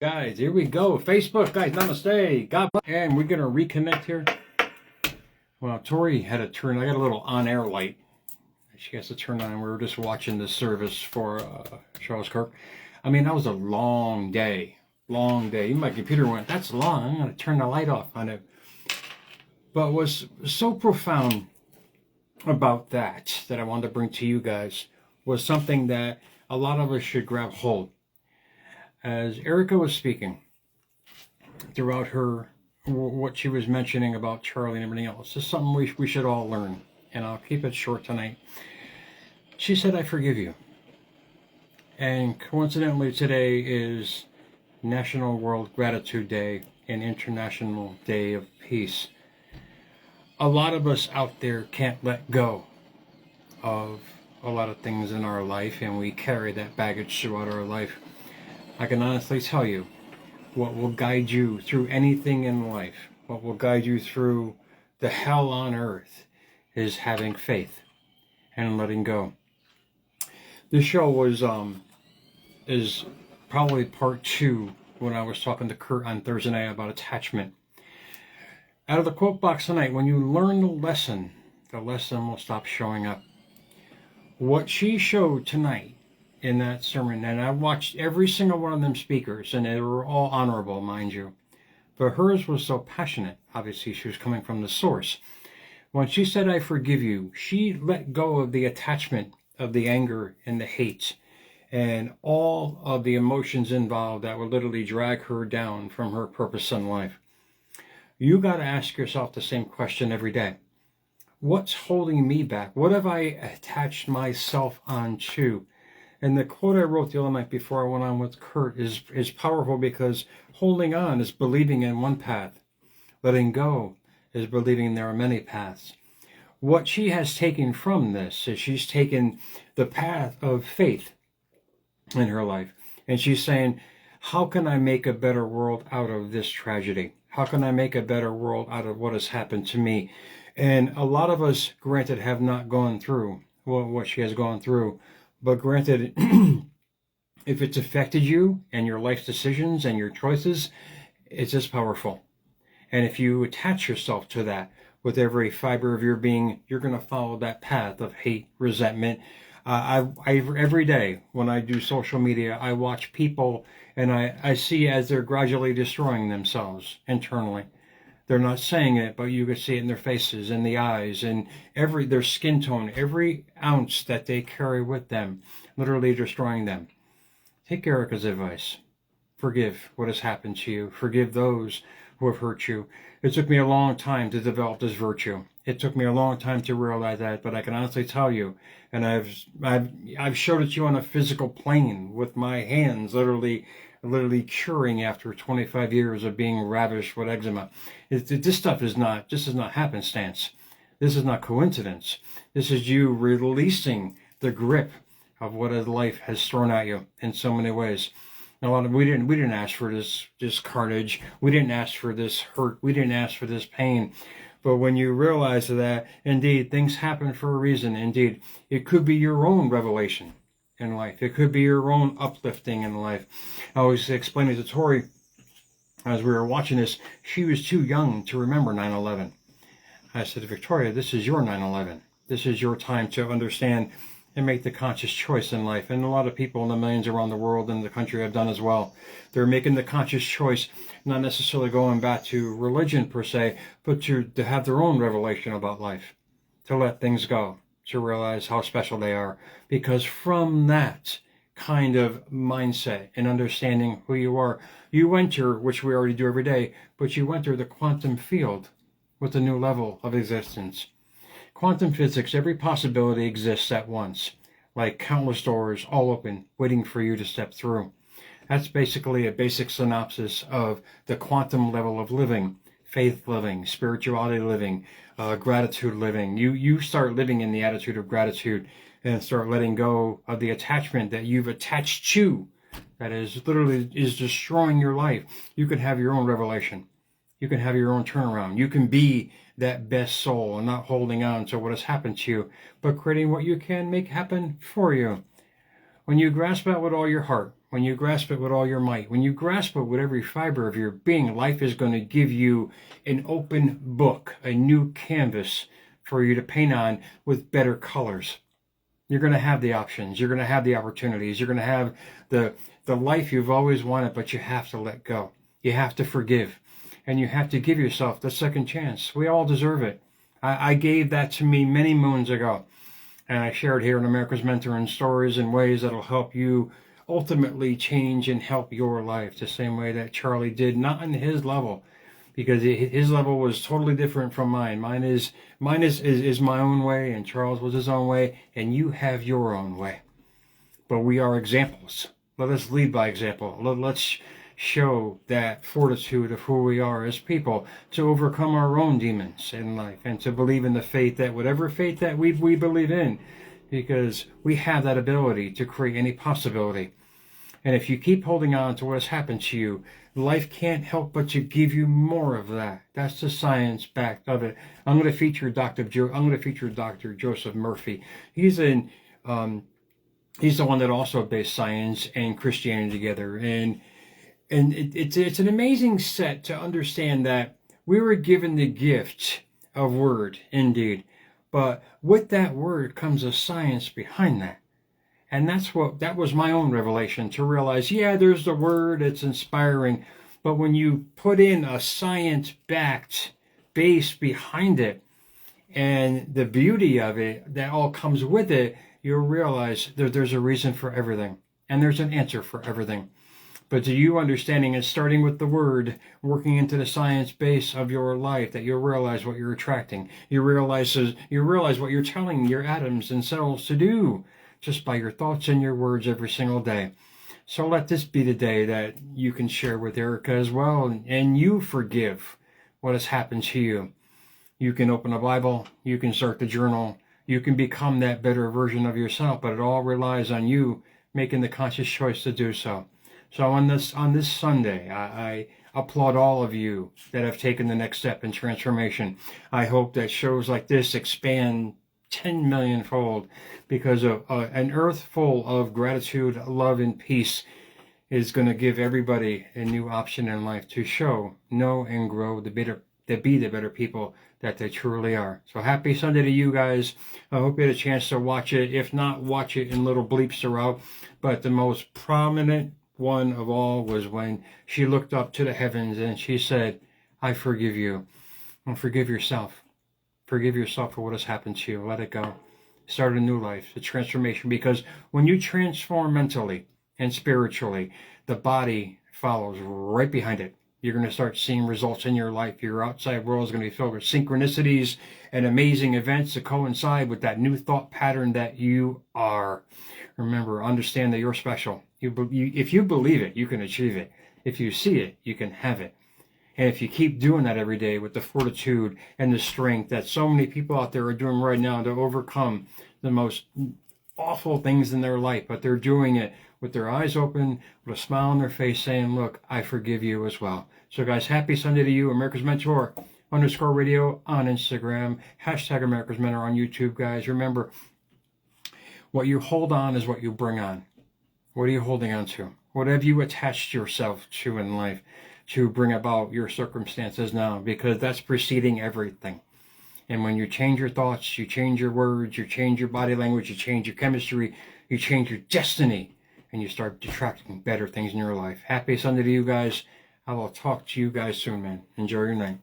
Guys, here we go. Facebook, guys, namaste. God bless. And we're going to reconnect here. Well, Tori had to turn, I got a little on-air light. She has to turn on. We were just watching the service for Charles Kirk. I mean, that was a long day. Long day. Even my computer went, that's long. I'm going to turn the light off on it. But what's so profound about that I wanted to bring to you guys was something that a lot of us should grab hold. As Erica was speaking throughout her, what she was mentioning about Charlie and everything else, this is something we should all learn, and I'll keep it short tonight. She said, I forgive you. And coincidentally, today is National World Gratitude Day and International Day of Peace. A lot of us out there can't let go of a lot of things in our life, and we carry that baggage throughout our life. I can honestly tell you, what will guide you through anything in life, what will guide you through the hell on earth, is having faith and letting go. This show is probably part 2 when I was talking to Kurt on Thursday night about attachment. Out of the quote box tonight, when you learn the lesson will stop showing up. What she showed tonight in that sermon, and I watched every single one of them speakers, and they were all honorable, mind you, but hers was so passionate. Obviously, she was coming from the source. When she said, I forgive you, she let go of the attachment of the anger and the hate and all of the emotions involved that would literally drag her down from her purpose in life. You got to ask yourself the same question every day. What's holding me back? What have I attached myself onto? And the quote I wrote the other night before I went on with Kurt is powerful, because holding on is believing in one path. Letting go is believing there are many paths. What she has taken from this is she's taken the path of faith in her life. And she's saying, how can I make a better world out of this tragedy? How can I make a better world out of what has happened to me? And a lot of us, granted, have not gone through what she has gone through. But granted, if it's affected you and your life decisions and your choices, it's as powerful. And if you attach yourself to that with every fiber of your being, you're going to follow that path of hate, resentment. Every day when I do social media, I watch people and I see as they're gradually destroying themselves internally. They're not saying it, but you can see it in their faces, in the eyes, and their skin tone, every ounce that they carry with them, literally destroying them. Take Erica's advice. Forgive what has happened to you. Forgive those who have hurt you. It took me a long time to develop this virtue. It took me a long time to realize that, but I can honestly tell you, and I've showed it to you on a physical plane with my hands literally curing after 25 years of being ravished with eczema. This stuff is not happenstance. This is not coincidence. This is you releasing the grip of what life has thrown at you in so many ways. We didn't ask for this carnage. We didn't ask for this hurt. We didn't ask for this pain. But when you realize that, indeed, things happen for a reason. Indeed, it could be your own revelation in life. It could be your own uplifting in life. I was explaining to Tori as we were watching this, she was too young to remember 9/11. I said to Victoria, this is your 9/11. This is your time to understand and make the conscious choice in life. And a lot of people in the millions around the world and the country have done as well. They're making the conscious choice, not necessarily going back to religion per se, but to have their own revelation about life, to let things go, to realize how special they are. Because from that kind of mindset and understanding who you are, you enter, which we already do every day, but you enter the quantum field with a new level of existence. Quantum physics, every possibility exists at once, like countless doors all open, waiting for you to step through. That's basically a basic synopsis of the quantum level of living, faith living, spirituality living, gratitude living. You start living in the attitude of gratitude and start letting go of the attachment that you've attached to, that is literally is destroying your life. You can have your own revelation. You can have your own turnaround. You can be that best soul and not holding on to what has happened to you, but creating what you can make happen for you. When you grasp that with all your heart, when you grasp it with all your might, when you grasp it with every fiber of your being, life is going to give you an open book, a new canvas for you to paint on with better colors. You're going to have the options. You're going to have the opportunities. You're going to have the life you've always wanted, but you have to let go. You have to forgive. And you have to give yourself the second chance. We all deserve it. I gave that to me many moons ago. And I shared here in America's Mentor in stories and ways that'll help you ultimately change and help your life the same way that Charlie did, not on his level, because his level was totally different from mine. Mine is my own way, and Charles was his own way, and you have your own way. But we are examples. Let us lead by example. Let's show that fortitude of who we are as people to overcome our own demons in life and to believe in the faith that whatever faith that we believe in, because we have that ability to create any possibility. And if you keep holding on to what has happened to you, life can't help but to give you more of that. That's the science back of it. I'm going to feature Dr. Joseph Murphy. He's the one that also based science and Christianity together. And it's an amazing set to understand that we were given the gift of word, indeed. But with that word comes a science behind that. And that was my own revelation, to realize, yeah, there's the word, it's inspiring, but when you put in a science-backed base behind it and the beauty of it that all comes with it, you'll realize there's a reason for everything and there's an answer for everything. But to you understanding and starting with the word, working into the science base of your life, that you'll realize what you're attracting. You realize what you're telling your atoms and cells to do, just by your thoughts and your words every single day. So let this be the day that you can share with Erica as well, and you forgive what has happened to you. You can open a Bible, you can start the journal, you can become that better version of yourself, but it all relies on you making the conscious choice to do so. So on this Sunday, I applaud all of you that have taken the next step in transformation. I hope that shows like this expand 10 million fold, because an earth full of gratitude, love, and peace is going to give everybody a new option in life to show, know, and grow to be the better people that they truly are. So happy Sunday to you guys. I hope you had a chance to watch it. If not, watch it in little bleeps throughout. But the most prominent one of all was when she looked up to the heavens and she said, I forgive you. And forgive yourself. Forgive yourself for what has happened to you. Let it go. Start a new life, a transformation. Because when you transform mentally and spiritually, the body follows right behind it. You're going to start seeing results in your life. Your outside world is going to be filled with synchronicities and amazing events to coincide with that new thought pattern that you are. Remember, understand that you're special. If you believe it, you can achieve it. If you see it, you can have it. And if you keep doing that every day with the fortitude and the strength that so many people out there are doing right now to overcome the most awful things in their life, but they're doing it with their eyes open, with a smile on their face, saying, look, I forgive you as well. So guys, happy Sunday to you. America's Mentor _radio on Instagram, hashtag America's Mentor on YouTube, guys. Remember, what you hold on is what you bring on. What are you holding on to? What have you attached yourself to in life to bring about your circumstances now? Because that's preceding everything. And when you change your thoughts, you change your words, you change your body language, you change your chemistry, you change your destiny, and you start attracting better things in your life. Happy Sunday to you guys. I will talk to you guys soon, man. Enjoy your night.